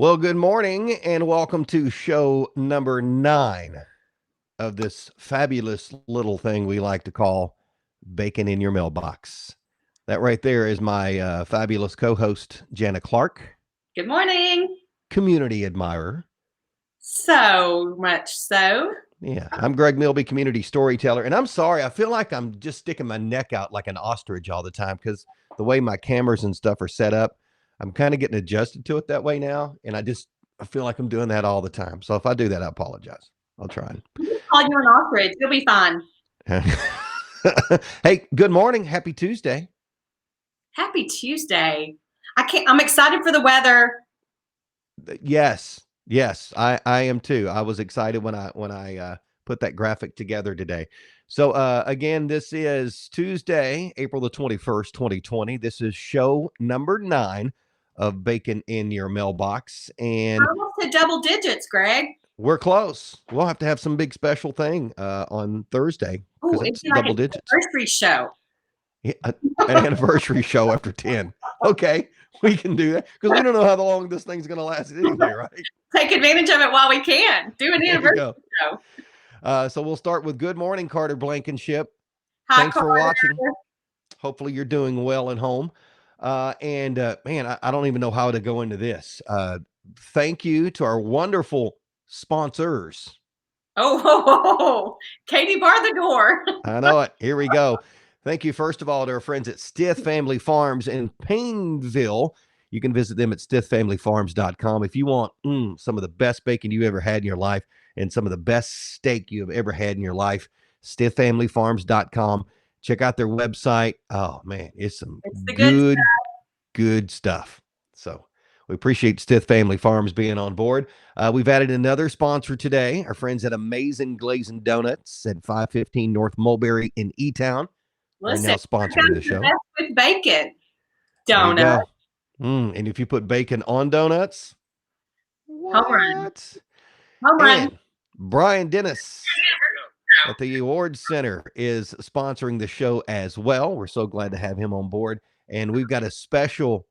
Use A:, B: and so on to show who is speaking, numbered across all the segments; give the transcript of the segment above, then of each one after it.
A: Well, good morning and welcome to show number 9 of this fabulous little thing we like to call Bacon in Your Mailbox. That right there is my fabulous co host, Jana Clark,
B: Good morning.
A: community admirer.
B: So much so.
A: Yeah, I'm Greg Milby, community storyteller. And I'm sorry, I feel like I'm just sticking my neck out like an ostrich all the time because the way my cameras and stuff are set up, I'm kind of getting adjusted to it that way now. And I feel like I'm doing that all the time. So if I do that, I apologize. I'll try.
B: We'll call you an ostrich. You'll be fine.
A: Hey, good morning. Happy Tuesday.
B: Happy Tuesday. I'm excited for the weather.
A: Yes. Yes, I am too. I was excited when I put that graphic together today. So again, this is Tuesday, April the 21st, 2020. This is show number 9 of Bacon in Your Mailbox. And
B: I almost hit double digits, Greg.
A: we're close. We'll have to have some big special thing on Thursday
B: Oh,
A: because
B: it'd
A: it's
B: be like
A: double
B: an
A: digits.
B: anniversary show.
A: Yeah, an anniversary show after 10. Okay, we can do that because we don't know how long this thing's going to last anyway, right?
B: Take advantage of it while we can. Do an
A: There you
B: anniversary
A: go.
B: show.
A: So we'll start with good morning, Carter Blankenship.
B: Hi,
A: Thanks for watching.
B: Carter.
A: Hopefully you're doing well at home. Man, I don't even know how to go into this. Thank you to our wonderful sponsors.
B: Oh, Katie barred the door.
A: I know it. Here we go. Thank you, first of all, to our friends at Stith Family Farms in Painville. You can visit them at stithfamilyfarms.com if you want some of the best bacon you ever had in your life and some of the best steak you have ever had in your life. Stithfamilyfarms.com. Check out their website. Oh, man, it's some
B: It's the
A: good stuff. So we appreciate Stith Family Farms being on board. We've added another sponsor today, our friends at Amazing Glazing Donuts at 515 North Mulberry in E-Town. They're
B: Listen,
A: now sponsoring the
B: the
A: show.
B: best with bacon.
A: There you
B: Donut.
A: go. And if you put bacon on donuts,
B: Home run.
A: what?
B: Home run.
A: And Brian Dennis at the Awards Center is sponsoring the show as well. We're so glad to have him on board. And we've got a special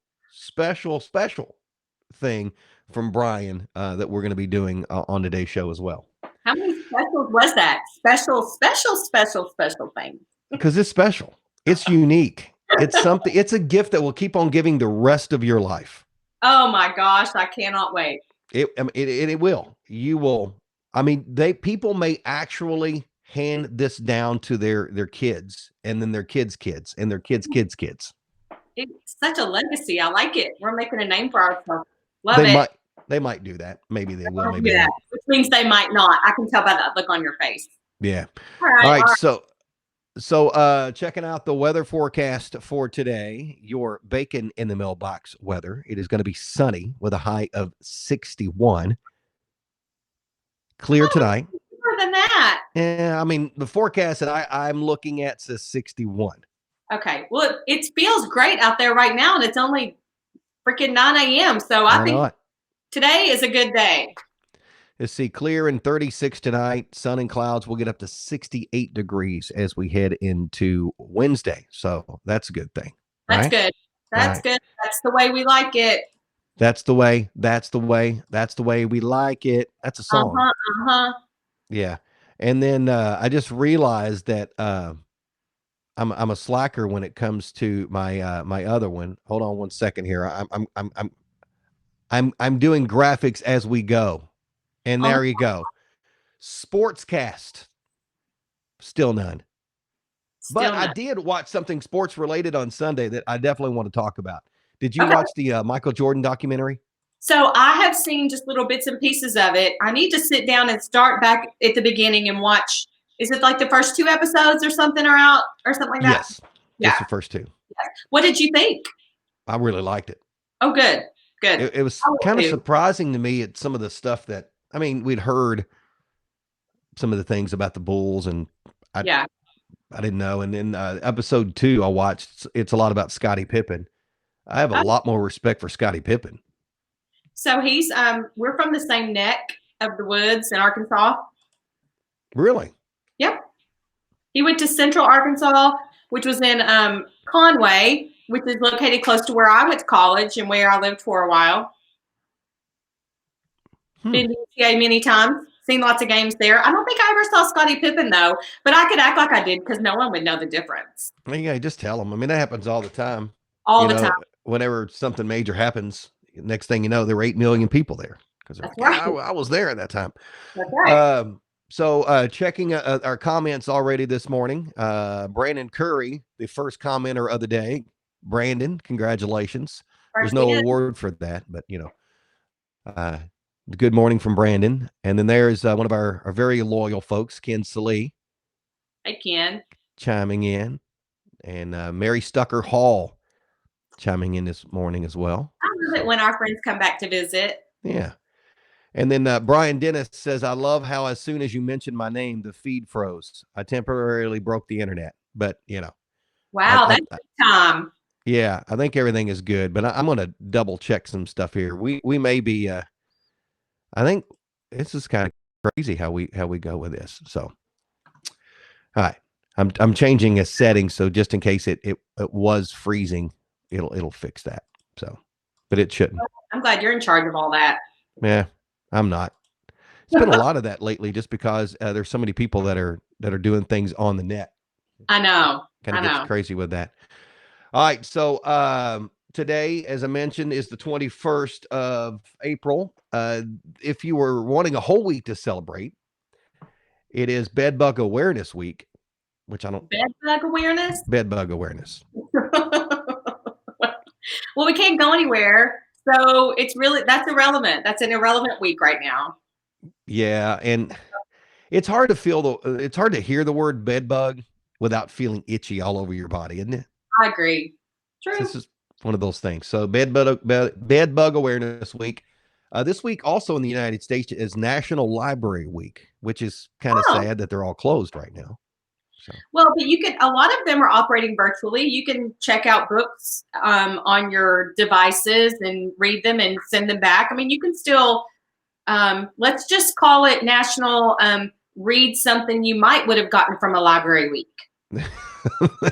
A: thing from Brian that we're going to be doing on today's show as well.
B: How many specials was that? Special thing.
A: Because it's special. It's unique. It's something. It's a gift that will keep on giving the rest of your life.
B: Oh my gosh, I cannot wait.
A: It will. You will. I mean, people may actually hand this down to their kids, and then their kids' kids, and their kids' kids' kids.
B: It's such a legacy. I like it. We're making a name for ourselves. Love it.
A: They might do that. Maybe they will. Maybe
B: that, which means they might not. I can tell by that look on your face.
A: Yeah.
B: All right.
A: So checking out the weather forecast for today, your bacon in the mailbox weather. It is going to be sunny with a high of 61. Clear tonight.
B: More than that.
A: Yeah, I mean, the forecast that I'm looking at says 61.
B: Okay. Well, it feels great out there right now, and it's only freaking 9 a.m. So I think today is a good day.
A: Let's see, clear and 36 tonight. Sun and clouds will get up to 68 degrees as we head into Wednesday. So that's a good thing.
B: That's good. That's good. That's the way we like it.
A: That's the way we like it. That's a song. Yeah. And then I just realized that I'm a slacker when it comes to my my other one. Hold on one second here. I'm doing graphics as we go. And there you go. Sportscast. Still none. But I did watch something sports related on Sunday that I definitely want to talk about. Did you watch the Michael Jordan documentary?
B: So I have seen just little bits and pieces of it. I need to sit down and start back at the beginning and watch. Is it like the first 2 episodes or something are out or something like that?
A: Yes. Yeah. Just the first 2.
B: Yes. What did you think?
A: I really liked it.
B: Oh, good. Good.
A: It was kind of surprising to me at some of the stuff that, I mean, we'd heard some of the things about the Bulls and I didn't know. And then episode 2 I watched, it's a lot about Scottie Pippen. I have a lot more respect for Scottie Pippen.
B: So he's we're from the same neck of the woods in Arkansas.
A: Really?
B: Yep. He went to Central Arkansas, which was in Conway, which is located close to where I went to college and where I lived for a while. Been to UTA many times. Seen lots of games there. I don't think I ever saw Scottie Pippen though, but I could act like I did because no one would know the difference.
A: Yeah, just tell them. I mean, that happens all the time.
B: All
A: You
B: the time.
A: know, whenever something major happens, next thing you know, there were 8 million people there because they're
B: That's
A: like, yeah,
B: right.
A: I was there at that time.
B: That's right.
A: So checking our comments already this morning. Brandon Curry, the first commenter of the day. Brandon, congratulations. There's
B: First
A: no
B: in.
A: award for that, but uh, good morning from Brandon. And then there's one of our very loyal folks, Ken Salee,
B: I can.
A: chiming in, and Mary Stucker Hall chiming in this morning as well.
B: I love it
A: So
B: when our friends come back to visit.
A: yeah. And then Brian Dennis says, I love how as soon as you mentioned my name, the feed froze. I temporarily broke the internet, but
B: Wow,
A: I
B: that's good time.
A: yeah, I think everything is good, but I'm going to double check some stuff here. We may be, I think this is kind of crazy how we go with this. So, all right, I'm changing a setting. So just in case it was freezing, it'll fix that. So, but it shouldn't.
B: I'm glad you're in charge of all that.
A: Yeah, I'm not. It's been a lot of that lately, just because there's so many people that are doing things on the net.
B: I know.
A: Kind
B: I
A: of gets
B: know.
A: crazy with that. All right, so today, as I mentioned, is the 21st of April. If you were wanting a whole week to celebrate, it is Bed Bug Awareness Week, which I don't.
B: Bed bug awareness.
A: Bed Bug Awareness.
B: Well, we can't go anywhere. So that's irrelevant. That's an irrelevant week right now.
A: Yeah, and it's hard to it's hard to hear the word bed bug without feeling itchy all over your body, isn't it?
B: I agree.
A: This
B: True.
A: is one of those things. So Bed Bug Awareness Week. This week also in the United States is National Library Week, which is kind of
B: Oh,
A: sad that they're all closed right now. So
B: well, but a lot of them are operating virtually. You can check out books on your devices and read them and send them back. I mean, you can still, let's just call it National Read Something You Might Would Have Gotten from a Library Week.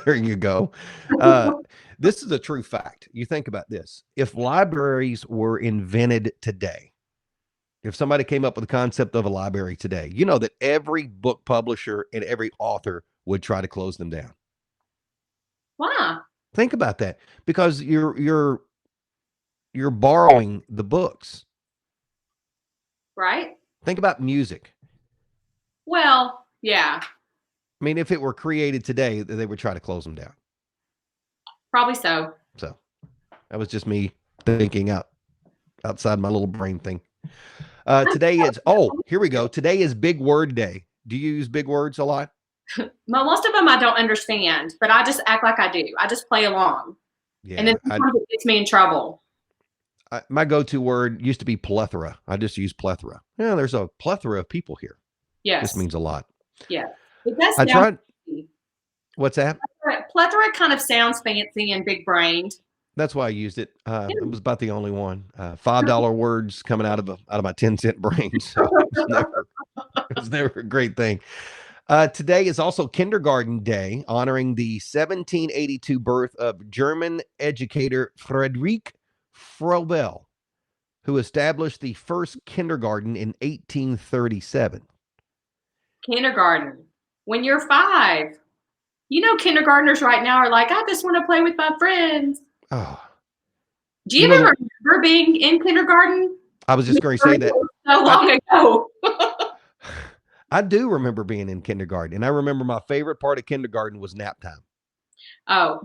A: there you go. This is a true fact. You think about this. If libraries were invented today, if somebody came up with the concept of a library today, you know that every book publisher and every author would try to close them down.
B: Wow.
A: Think about that, because you're borrowing the books.
B: Right?
A: Think about music.
B: Well, yeah,
A: I mean, if it were created today, they would try to close them down.
B: probably so.
A: So that was just me thinking outside my little brain thing. Today is here we go. Today is Big Word Day. Do you use big words a lot?
B: Most of them I don't understand, but I just act like I do. I just play along. And then
A: Yeah,
B: sometimes it gets me in trouble.
A: my go-to word used to be plethora. I just use plethora. Yeah, there's a plethora of people here. This
B: Yes.
A: means a lot.
B: Yeah. It does
A: I
B: sound
A: tried.
B: fancy.
A: What's that?
B: Plethora kind of sounds fancy and big brained.
A: That's why I used it. It was about the only one. $5 words coming out of my 10-cent brain. So it was never a great thing. Today is also Kindergarten Day, honoring the 1782 birth of German educator Friedrich Froebel, who established the first kindergarten in 1837.
B: Kindergarten. When you're 5. You know, kindergartners right now are like, I just want to play with my friends.
A: Oh,
B: Do you even remember being in kindergarten?
A: I was just going to say that.
B: So long ago.
A: I do remember being in kindergarten, and I remember my favorite part of kindergarten was nap time.
B: Oh,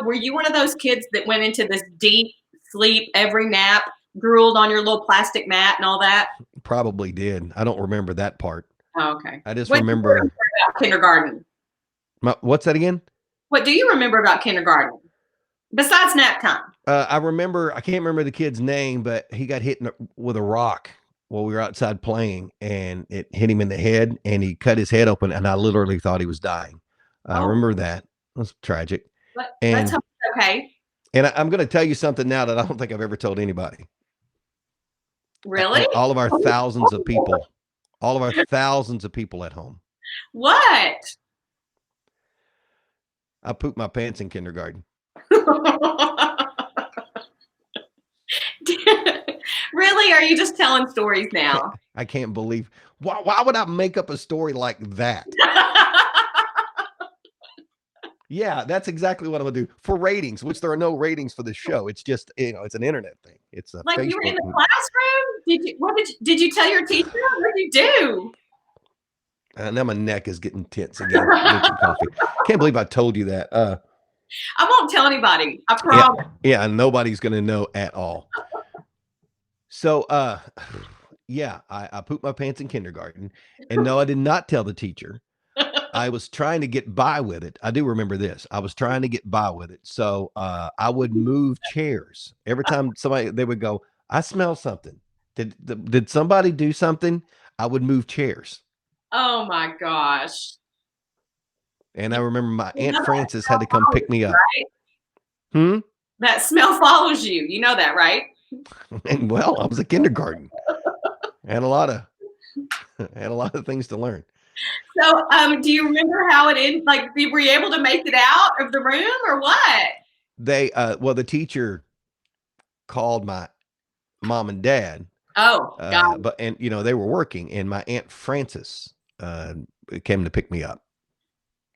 B: were you one of those kids that went into this deep sleep every nap, drooled on your little plastic mat and all that?
A: Probably did. I don't remember that part.
B: Oh, okay.
A: I just
B: What do you remember
A: remember
B: about kindergarten?
A: what's that again?
B: What do you remember about kindergarten besides nap time?
A: I can't remember the kid's name, but he got hit with a rock while we were outside playing, and it hit him in the head, and he cut his head open, and I literally thought he was dying. I remember that. It was tragic.
B: Let's hope it's okay.
A: And I'm going to tell you something now that I don't think I've ever told anybody.
B: Really?
A: All of our thousands of people at home.
B: What?
A: I pooped my pants in kindergarten.
B: Really? really? Or are you just telling stories now?
A: I can't believe why would I make up a story like that? Yeah, that's exactly what I'm gonna do for ratings, which there are no ratings for the show. It's just, it's an internet thing. It's a
B: Like you were in
A: Facebook.
B: the classroom? Did you tell your teacher? What did you do?
A: Now my neck is getting tense again. I need some coffee. Can't believe I told you that.
B: I won't tell anybody. I
A: Yeah,
B: promise.
A: yeah, nobody's gonna know at all. So, yeah, I pooped my pants in kindergarten, and no, I did not tell the teacher. I was trying to get by with it. I do remember this. I was trying to get by with it. So I would move chairs every time they would go, I smell something. Did somebody do something? I would move chairs.
B: Oh my gosh.
A: And I remember my
B: You
A: Aunt
B: know that
A: Frances had
B: smell
A: to come
B: follows
A: pick me
B: you,
A: up.
B: right?
A: Hmm.
B: That smell follows you. You know that, right?
A: And well, I was a kindergarten. Had a lot of had a lot of things to learn.
B: So, do you remember how it ended? Like, were you able to make it out of the room or what?
A: The teacher called my mom and dad,
B: Oh, God.
A: but they were working, and my Aunt Frances came to pick me up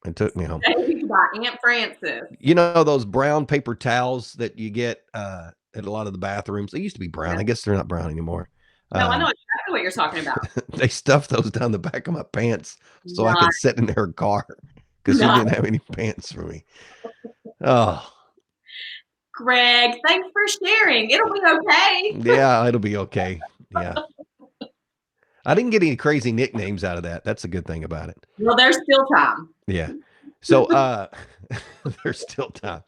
A: and took me home.
B: Saved by Aunt Frances.
A: You know those brown paper towels that you get at a lot of the bathrooms? They used to be brown. I guess they're not brown anymore.
B: No, I know exactly what you're talking about.
A: They stuffed those down the back of my pants so I
B: Not,
A: could sit in her car because she
B: not.
A: didn't have any pants for me. Oh,
B: Greg, thanks for sharing. It'll be okay.
A: yeah, it'll be okay. Yeah. I didn't get any crazy nicknames out of that. That's a good thing about it.
B: Well, there's still time.
A: Yeah. So there's still time.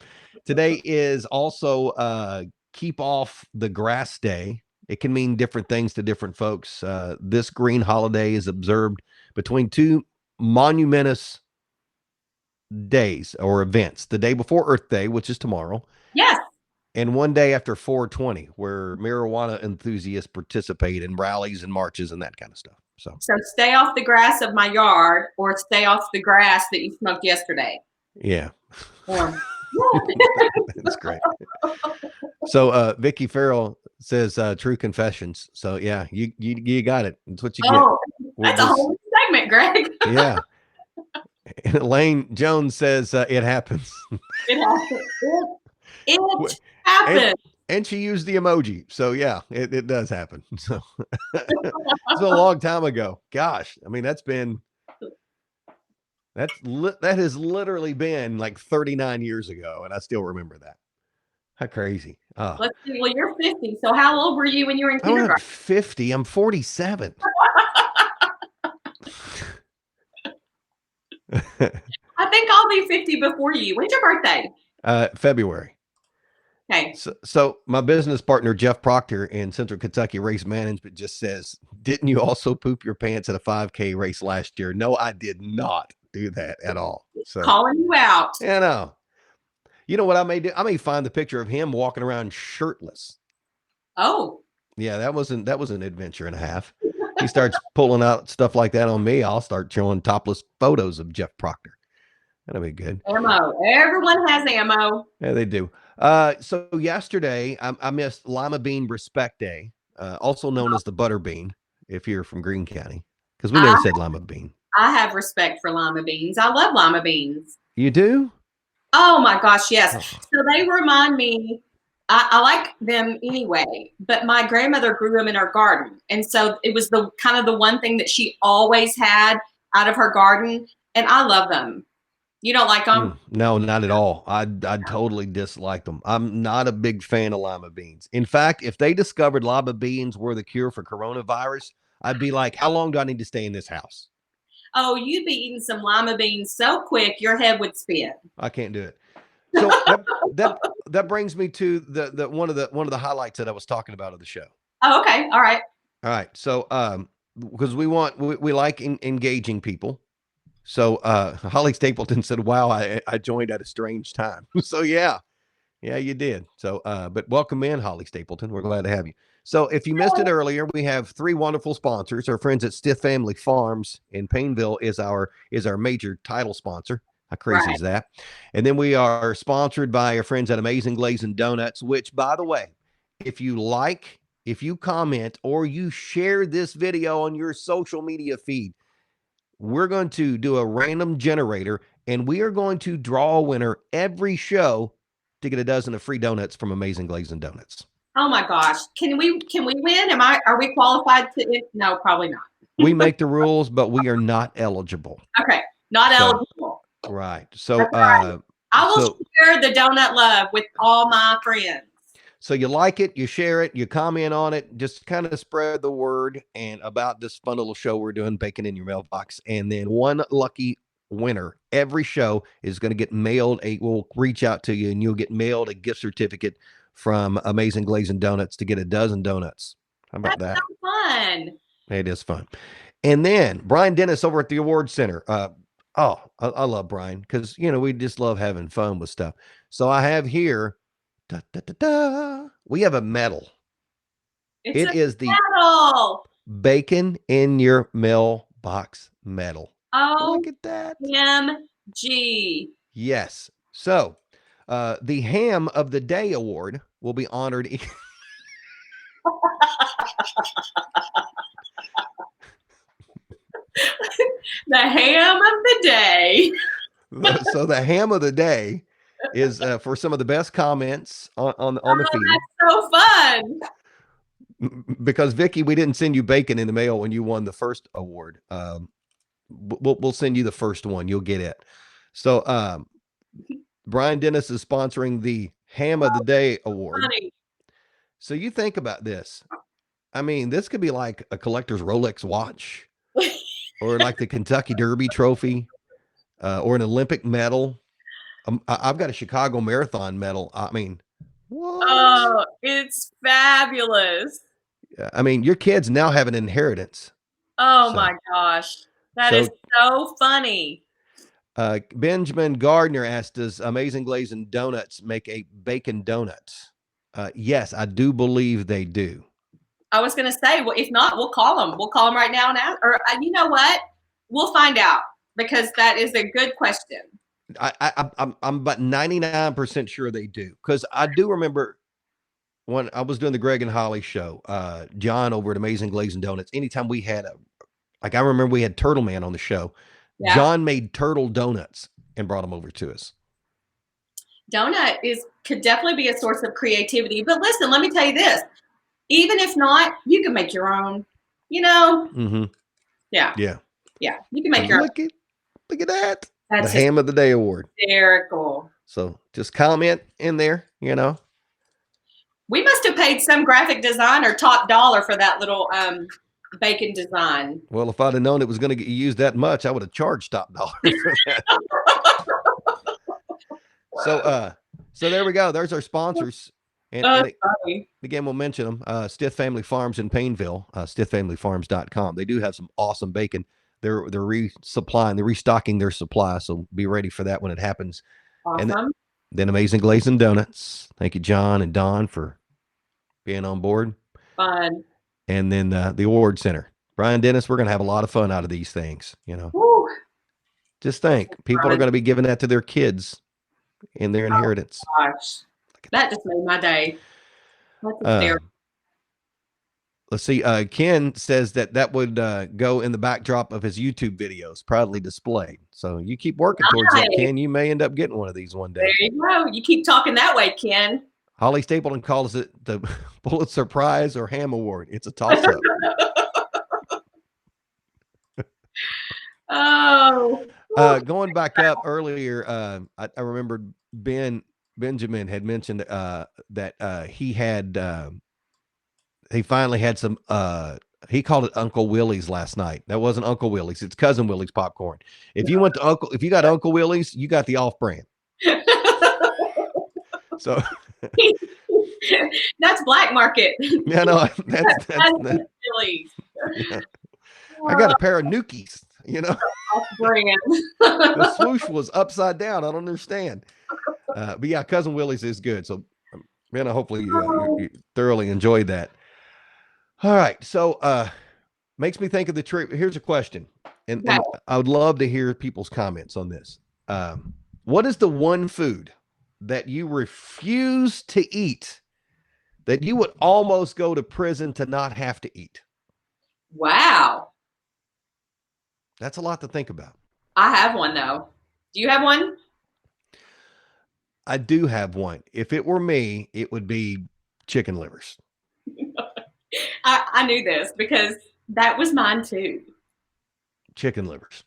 A: Today is also keep off the grass day. It can mean different things to different folks. This green holiday is observed between two monumentous days or events. The day before Earth Day, which is tomorrow,
B: Yes.
A: and one day after 420, where marijuana enthusiasts participate in rallies and marches and that kind of stuff.
B: So stay off the grass of my yard or stay off the grass that you smoked yesterday.
A: Yeah.
B: Or,
A: That's great. So Vicky Farrell says true confessions. So yeah, you got it. That's what you get.
B: That's a whole segment, Greg.
A: Yeah. And Elaine Jones says it happens.
B: It happens. It happens.
A: And she used the emoji. So yeah, it does happen. So it's a long time ago. Gosh, I mean that has literally been like 39 years ago, and I still remember that. How crazy. Oh.
B: Let's see. Well, you're 50. So how old were you when you were in kindergarten?
A: I'm 50. I'm 47.
B: I think I'll be 50 before you. When's your birthday?
A: February.
B: Okay.
A: So my business partner, Jeff Proctor in Central Kentucky Race Management, just says, didn't you also poop your pants at a 5K race last year? No, I did not do that at all. So
B: calling you out.
A: Yeah, no. You know what I may do? I may find the picture of him walking around shirtless.
B: Oh.
A: Yeah, that was an adventure and a half. He starts pulling out stuff like that on me. I'll start showing topless photos of Jeff Proctor. That'll be good.
B: Ammo. Everyone has ammo.
A: Yeah, they do. So yesterday I missed Lima Bean Respect Day, also known as the Butter Bean, if you're from Greene County, because we never said Lima Bean.
B: I have respect for lima beans. I love lima beans.
A: You do?
B: Oh my gosh, yes. Oh. So they remind me, I like them anyway, but my grandmother grew them in her garden. And so it was the kind of the one thing that she always had out of her garden. And I love them. You don't like them?
A: No, not at all. I totally dislike them. I'm not a big fan of lima beans. In fact, if they discovered lima beans were the cure for coronavirus, I'd be like, how long do I need to stay in this house?
B: Oh, you'd be eating some lima beans so quick your head would spin.
A: I can't do it. So that brings me to the one of the highlights that I was talking about of the show.
B: Oh, okay. All right.
A: So because we like engaging people. So Holly Stapleton said, wow, I joined at a strange time. So yeah, you did. So but welcome in, Holly Stapleton. We're glad to have you. So if you missed it earlier, we have three wonderful sponsors. Our friends at Stith Family Farms in Paineville is our major title sponsor. How crazy is that? And then we are sponsored by our friends at Amazing Glazing Donuts, which, by the way, if you like if you comment or you share this video on your social media feed, we're going to do a random generator and we are going to draw a winner every show to get a dozen of free donuts from Amazing Glazing Donuts.
B: Oh my gosh. Can we win? Are we qualified to no, probably not.
A: We make the rules, but we are not eligible.
B: Okay. Not eligible.
A: Right. So
B: right. I will share the donut love with all my friends.
A: So you like it, you share it, you comment on it, just kind of spread the word and about this fun little show we're doing, Bacon in Your Mailbox. And then one lucky winner every show is going to get mailed we'll reach out to you and you'll get mailed a gift certificate from Amazing Glazing Donuts to get a dozen donuts. How about that?
B: That's fun.
A: It is fun. And then Brian Dennis over at the Award Center. I love Brian because, we just love having fun with stuff. So I have here, we have a medal. It is the
B: medal.
A: Bacon in Your Mailbox medal.
B: Oh,
A: look at that.
B: MG.
A: Yes. So the Ham of the Day award will be honored.
B: The ham of the day.
A: So the ham of the day is for some of the best comments on the feed.
B: That's so fun.
A: Because Vicki, we didn't send you bacon in the mail when you won the first award. We'll send you the first one. You'll get it. So Brian Dennis is sponsoring the Ham of the Day award.
B: Funny.
A: So you think about this. I mean, this could be like a collector's Rolex watch or like the Kentucky Derby trophy or an Olympic medal. I've got a Chicago Marathon medal. I mean, what?
B: Oh, it's fabulous.
A: I mean, your kids now have an inheritance.
B: Oh my gosh. That is so funny.
A: Benjamin Gardner asked, does Amazing Glazing Donuts make a bacon donut? Yes, I do believe they do.
B: I was going to say, well, if not, we'll call them. We'll call them right now and ask, or you know what? We'll find out because that is a good question.
A: I'm about 99% sure they do. Because I do remember when I was doing the Greg and Holly show, John over at Amazing Glazing Donuts, anytime we had I remember we had Turtle Man on the show. Yeah. John made turtle donuts and brought them over to us.
B: Donut could definitely be a source of creativity. But listen, let me tell you this. Even if not, you can make your own,
A: Mm-hmm.
B: Yeah.
A: Yeah.
B: Yeah. You can make your own.
A: Look at that.
B: That's
A: the Ham of the Day award.
B: Hysterical.
A: So just comment in there,
B: We must have paid some graphic designer top dollar for that little bacon design.
A: Well, if I'd have known it was going to get used that much, I would have charged top dollar for that. So there we go. There's our sponsors. And again, we'll mention them. Stith Family Farms in Painville, stithfamilyfarms.com. They do have some awesome bacon. They're restocking their supply. So be ready for that when it happens.
B: Awesome.
A: And then Amazing Glazing Donuts. Thank you, John and Don, for being on board.
B: Fun.
A: And then the Award Center. Brian Dennis, we're going to have a lot of fun out of these things,
B: Woo.
A: Just think, people are going to be giving that to their kids in their inheritance.
B: Gosh. That just made my day.
A: Let's see. Ken says that would go in the backdrop of his YouTube videos, proudly displayed. So you keep working towards that, Ken. You may end up getting one of these one day.
B: There you go. You keep talking that way, Ken.
A: Holly Stapleton calls it the Pulitzer Prize or Ham Award. It's a toss-up. Going back up earlier, I remembered Benjamin had mentioned that he finally had some he called it Uncle Willie's last night. That wasn't Uncle Willie's, it's Cousin Willie's popcorn. If you got Uncle Willie's, you got the off-brand. So
B: that's black market.
A: Yeah, no, that's
B: Willie's.
A: Yeah. I got a pair of Nookies,
B: Brand.
A: The swoosh was upside down. I don't understand. But yeah, Cousin Willie's is good. So, hopefully you thoroughly enjoyed that. All right. So, makes me think of the trip. Here's a question. And I would love to hear people's comments on this. What is the one food that you refuse to eat that you would almost go to prison to not have to eat?
B: Wow.
A: That's a lot to think about.
B: I have one though. Do you have one?
A: I do have one. If it were me, it would be chicken livers.
B: I knew this because that was mine too.
A: Chicken livers.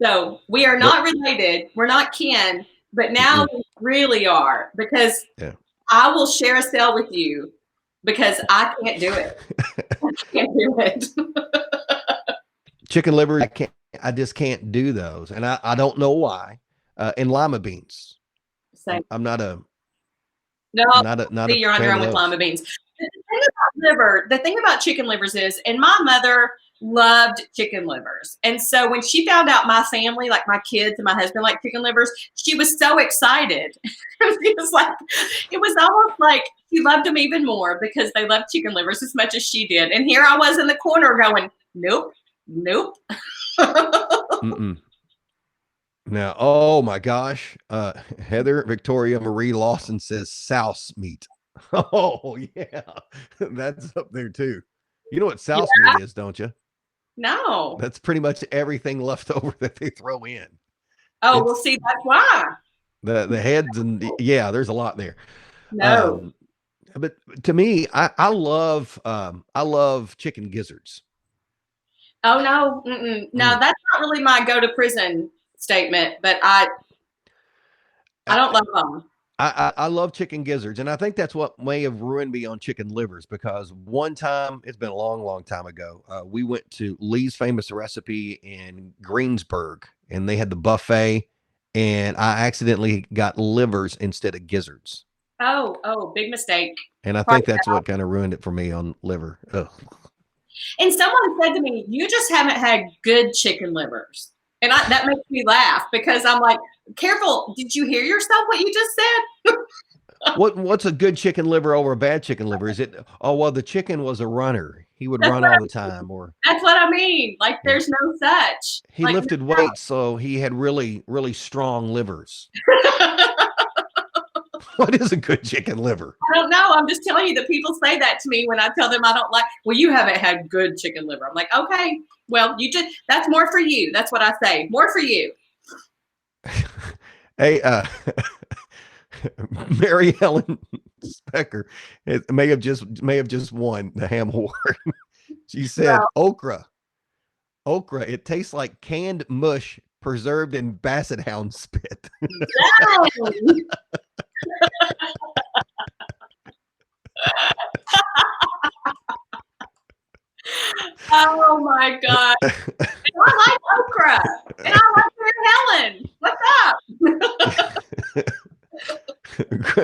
B: So we are
A: What?
B: not related. We're not kin, but now we really are because
A: Yeah.
B: I will share a cell with you because I can't do it. I can't do it.
A: Chicken livers, I can't. I just can't do those, and I don't know why. And lima beans.
B: So,
A: I'm not a
B: no,
A: not a
B: see, you're on your
A: fan
B: own
A: of
B: with
A: those.
B: lima beans. The thing about chicken livers is, and my mother loved chicken livers. And so when she found out my family, like my kids and my husband, like chicken livers, she was so excited. It was like, it was almost like she loved them even more because they loved chicken livers as much as she did. And here I was in the corner going, nope, nope.
A: Mm-mm. Now, oh my gosh, Heather Victoria Marie Lawson says souse meat. Oh yeah, that's up there too. You know what
B: Yeah,
A: souse meat is, don't you?
B: no.
A: That's pretty much everything left over that they throw in.
B: Oh, well,
A: It's
B: see, that's why.
A: the heads and yeah, there's a lot there.
B: No.
A: Um, but to me, I love chicken gizzards.
B: Oh, no. Mm-mm. No,
A: Mm.
B: that's not really my go to prison statement, but I
A: I,
B: don't love them.
A: I love chicken gizzards, and I think that's what may have ruined me on chicken livers because one time, it's been a long, long time ago, we went to Lee's Famous Recipe in Greensburg, and they had the buffet, and I accidentally got livers instead of gizzards,
B: Oh, big mistake.
A: and I
B: Right.
A: think that's what kind of ruined it for me on liver. Ugh.
B: And someone said to me, "You just haven't had good chicken livers," and that makes me laugh because I'm like, "Careful! Did you hear yourself? What you just said?"
A: What's a good chicken liver over a bad chicken liver? Is it, oh well, the chicken was a runner. He would
B: That's
A: run
B: what
A: all the time, or
B: that's what I mean. Like,
A: yeah.
B: there's no such.
A: He
B: Like,
A: lifted weights, so he had really, really strong livers.
B: I
A: What is a good chicken liver?
B: don't know. I'm just telling you that people say that to me when I tell them I don't like. Well, you haven't had good chicken liver. I'm like, okay, well, you just that's more for you. That's what I say. More for you.
A: Hey, Mary Helen Specker may have just won the ham award. She said
B: Well,
A: okra. Okra. It tastes like canned mush preserved in basset hound spit.
B: no. Oh my god. And I like okra. And I like Mary Helen. What's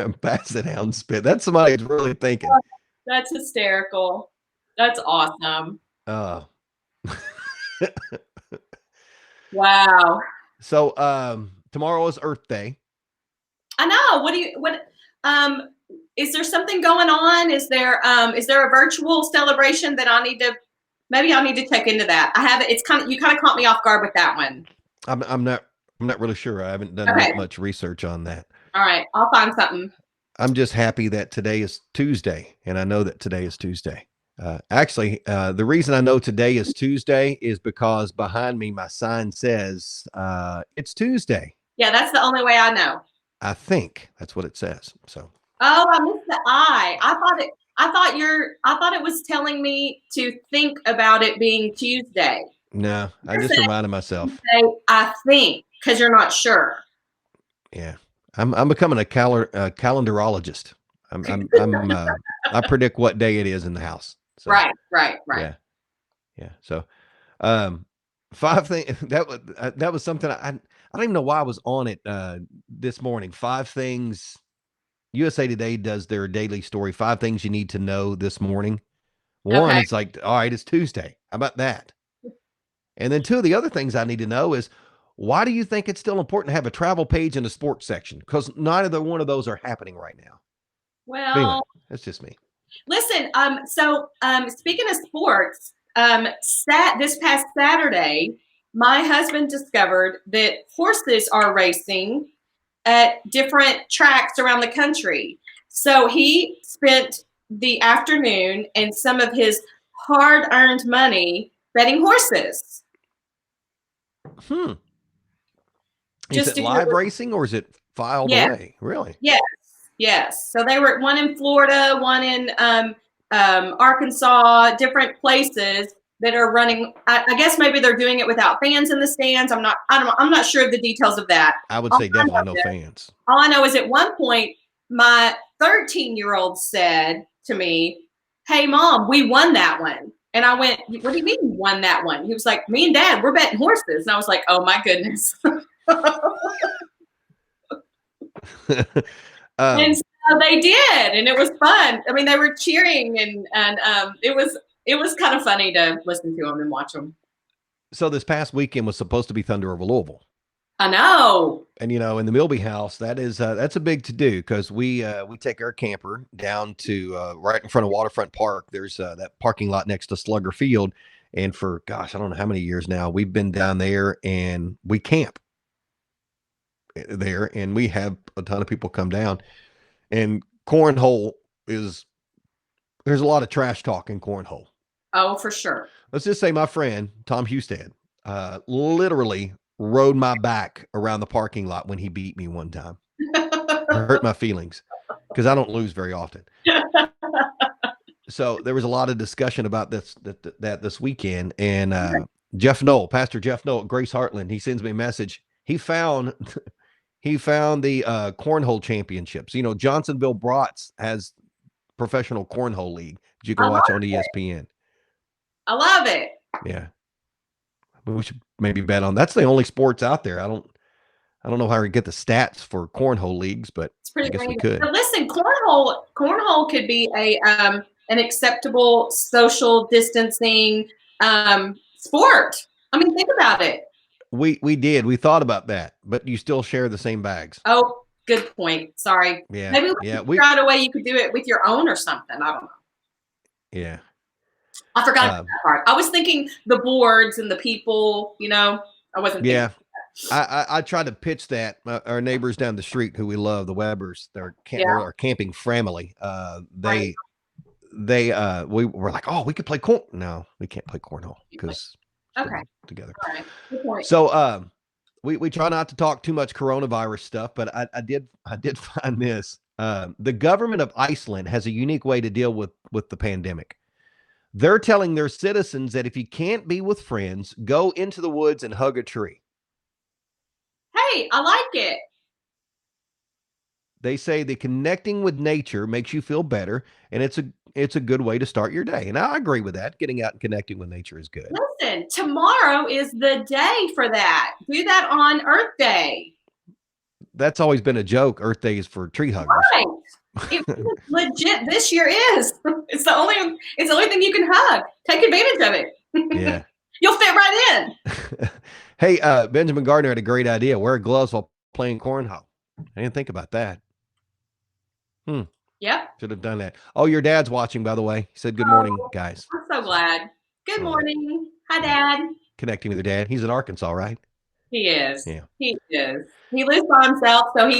B: up?
A: Basset hound spit. That's somebody who's really thinking.
B: That's hysterical. That's awesome.
A: Uh,
B: Wow.
A: so tomorrow is Earth Day.
B: I know. What um is there something going on? Is there a virtual celebration that I need to maybe I'll need to check into that. I have it's kind of you kind of caught me off guard with that one.
A: I'm not really sure. I haven't done
B: Okay.
A: much research on that.
B: All right. I'll find something.
A: I'm just happy that today is Tuesday, and I know that today is Tuesday. Actually, the reason I know today is Tuesday is because behind me, my sign says it's Tuesday.
B: Yeah, that's the only way I know.
A: I think that's what it says. So,
B: Oh, I missed the I. I thought it was telling me to think about it being Tuesday.
A: no, I
B: You're
A: just
B: saying
A: reminded myself.
B: Tuesday, I think, because you're not sure.
A: Yeah, I'm becoming a calendarologist. I predict what day it is in the house. So,
B: Right.
A: yeah, yeah. So, um, five things that was something I don't even know why I was on it this morning. Five things USA Today does their daily story. Five things you need to know this morning. One,
B: Okay.
A: it's like, all right, it's Tuesday. How about that? And then two of the other things I need to know is why do you think it's still important to have a travel page and a sports section? Because neither one of those are happening right now. But anyway,
B: Well,
A: that's just me.
B: listen, speaking of sports, this past Saturday, my husband discovered that horses are racing at different tracks around the country. So he spent the afternoon and some of his hard-earned money betting horses.
A: Hmm. Is
B: Just
A: it
B: to hear
A: live
B: what,
A: racing or is it filed
B: yeah,
A: away? Really?
B: yes, yes. So they were one in Florida, one in Arkansas, different places that are running. I guess maybe they're doing it without fans in the stands. I'm not sure of the details of that.
A: I would
B: All
A: say
B: I
A: definitely no
B: know
A: fans.
B: all I know is at one point, my 13-year-old said to me, "Hey, Mom, we won that one." And I went, "What do you mean you won that one?" He was like, "Me and Dad, we're betting horses." And I was like, "Oh, my goodness." And
A: um,
B: so they did. And it was fun. I mean, they were cheering, and it was kind of funny to listen to them and watch them.
A: so this past weekend was supposed to be Thunder over Louisville.
B: I know.
A: And in the Milby House, that's a big to do because we take our camper down to right in front of Waterfront Park. There's that parking lot next to Slugger Field, and for gosh, I don't know how many years now we've been down there and we camp there, and we have a ton of people come down. And cornhole is there's a lot of trash talk in cornhole.
B: Oh, for sure.
A: Let's just say my friend Tom Husted literally rode my back around the parking lot when he beat me one time. Hurt my feelings because I don't lose very often. So there was a lot of discussion about that this weekend, and Jeff Knoll, Pastor Jeff Knoll at Grace Heartland, he sends me a message. He found the cornhole championships. Johnsonville Brats has professional cornhole league that you can
B: I
A: watch
B: love
A: on ESPN.
B: I love it.
A: Yeah, we should maybe bet on. That's the only sports out there. I don't know how we get the stats for cornhole leagues, but
B: It's
A: I
B: pretty
A: guess we
B: amazing.
A: could.
B: So listen, cornhole could be an acceptable social distancing sport. I mean, think about it.
A: We did. We thought about that, but you still share the same bags.
B: Oh, good point. Sorry.
A: Yeah,
B: Maybe we
A: yeah,
B: could figure out a way you could do it with your own or something. I don't know.
A: yeah.
B: I forgot about
A: Um,
B: that part. I was thinking the boards and the people, I wasn't thinking.
A: yeah, I tried to pitch that. Our neighbors down the street, who we love, the Webbers,
B: Yeah,
A: they're our camping family.
B: right.
A: We were like, oh, we could play corn. No, we can't play cornhole because
B: Okay.
A: still together.
B: All right. Good point.
A: So we try not to talk too much coronavirus stuff, but I did find this. The government of Iceland has a unique way to deal with the pandemic. They're telling their citizens that if you can't be with friends, go into the woods and hug a tree.
B: Hey, I like it.
A: They say that connecting with nature makes you feel better, and it's a good way to start your day. And I agree with that. Getting out and connecting with nature is good.
B: Listen, tomorrow is the day for that. Do that on Earth Day.
A: That's always been a joke. Earth Day is for tree huggers.
B: Right. It legit this year is. It's the only thing you can hug. Take advantage of it.
A: Yeah.
B: You'll fit right in.
A: Hey, Benjamin Gardner had a great idea. Wear gloves while playing cornhole. I didn't think about that.
B: Yep.
A: Should have done that. Oh, your dad's watching, by the way. He said, good morning,
B: Oh,
A: guys.
B: I'm so glad. Good
A: Uh,
B: morning. Hi, Dad.
A: Connecting with your dad. He's in Arkansas, right?
B: He is.
A: Yeah.
B: He is. He lives by himself, so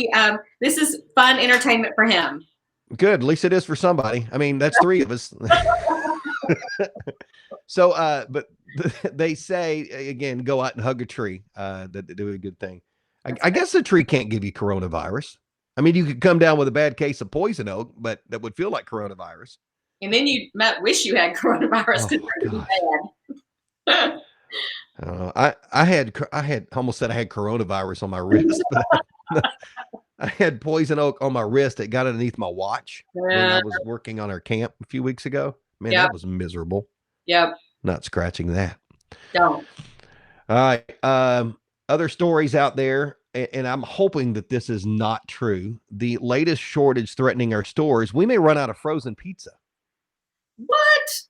B: this is fun entertainment for him.
A: Good. At least it is for somebody. I mean, that's three of us. So, but they say again, go out and hug a tree. That they do a good thing. I guess a tree can't give you coronavirus. I mean, you could come down with a bad case of poison oak, but that would feel like coronavirus.
B: And then you might wish you had coronavirus
A: Oh
B: because
A: my
B: that would
A: gosh.
B: be bad.
A: I had almost said I had coronavirus on my wrist, but I had poison oak on my wrist. It got underneath my watch when I
B: Yeah.
A: was working on our camp a few weeks ago. Man,
B: Yep.
A: that was miserable.
B: Yep.
A: Not scratching that.
B: Don't.
A: All right. Other stories out there, and I'm hoping that this is not true. The latest shortage threatening our stores, we may run out of frozen pizza.
B: What?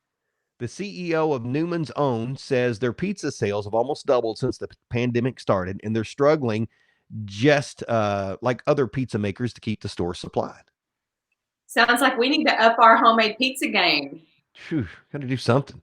A: The CEO of Newman's Own says their pizza sales have almost doubled since the pandemic started, and they're struggling just like other pizza makers to keep the store supplied.
B: Sounds like we need to up our homemade pizza game.
A: Phew, got to do something.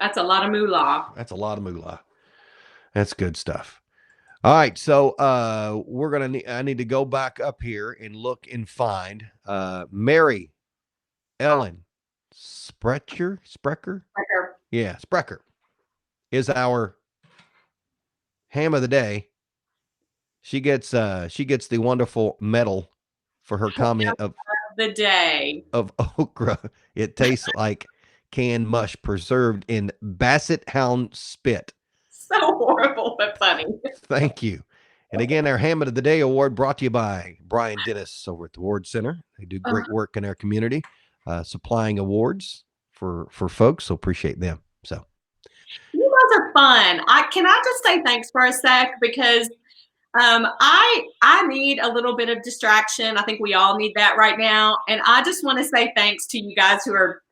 B: That's a lot of moolah.
A: That's a lot of moolah. That's good stuff. All right, so I need to go back up here and look and find Mary Ellen Sprecher. Yeah, Sprecher is our ham of the day. She gets the wonderful medal for her comment
B: The day
A: of okra. It tastes like canned mush preserved in basset hound spit.
B: so horrible but funny.
A: Thank you. And again, our Ham of the Day award brought to you by Brian Dennis over at the Ward Center. They do great work in our community, supplying awards for folks. So appreciate them. So
B: you guys are fun. Can I just say thanks for a sec, because I need a little bit of distraction. I think we all need that right now, and I just want to say thanks to you guys who are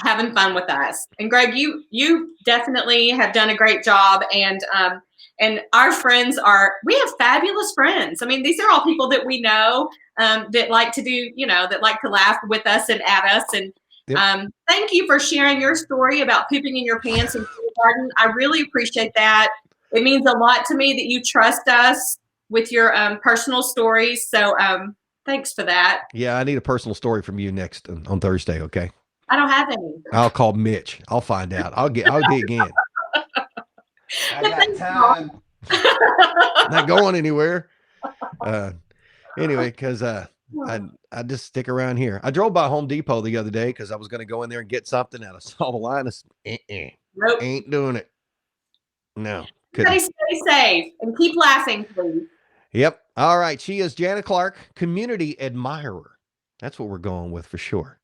B: having fun with us. And Greg, you definitely have done a great job. And our friends we have fabulous friends. I mean, these are all people that we know, that like to do, that like to laugh with us and at us. And thank you for sharing your story about pooping in your pants in kindergarten. I really appreciate that. It means a lot to me that you trust us with your personal stories. So thanks for that.
A: Yeah, I need a personal story from you next on Thursday. Okay.
B: I don't have any.
A: I'll call Mitch. I'll find out. I'll dig in. I got time. Not going anywhere. Anyway, because I just stick around here. I drove by Home Depot the other day because I was going to go in there and get something, and I saw the line.
B: Nope.
A: Ain't doing it. No.
B: Everybody stay safe and keep laughing, please.
A: Yep. All right. She is Jana Clark, community admirer. That's what we're going with for sure.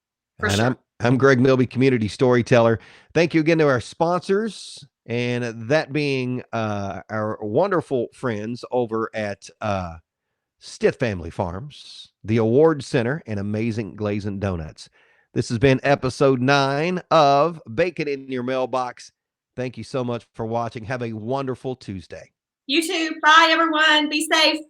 A: I'm Greg Milby, community storyteller. Thank you again to our sponsors, and that being our wonderful friends over at Stith Family Farms, the Award Center, and Amazing Glazing Donuts. This has been episode 9 of Bacon in Your Mailbox. Thank you so much for watching. Have a wonderful Tuesday.
B: You too. Bye, everyone. Be safe.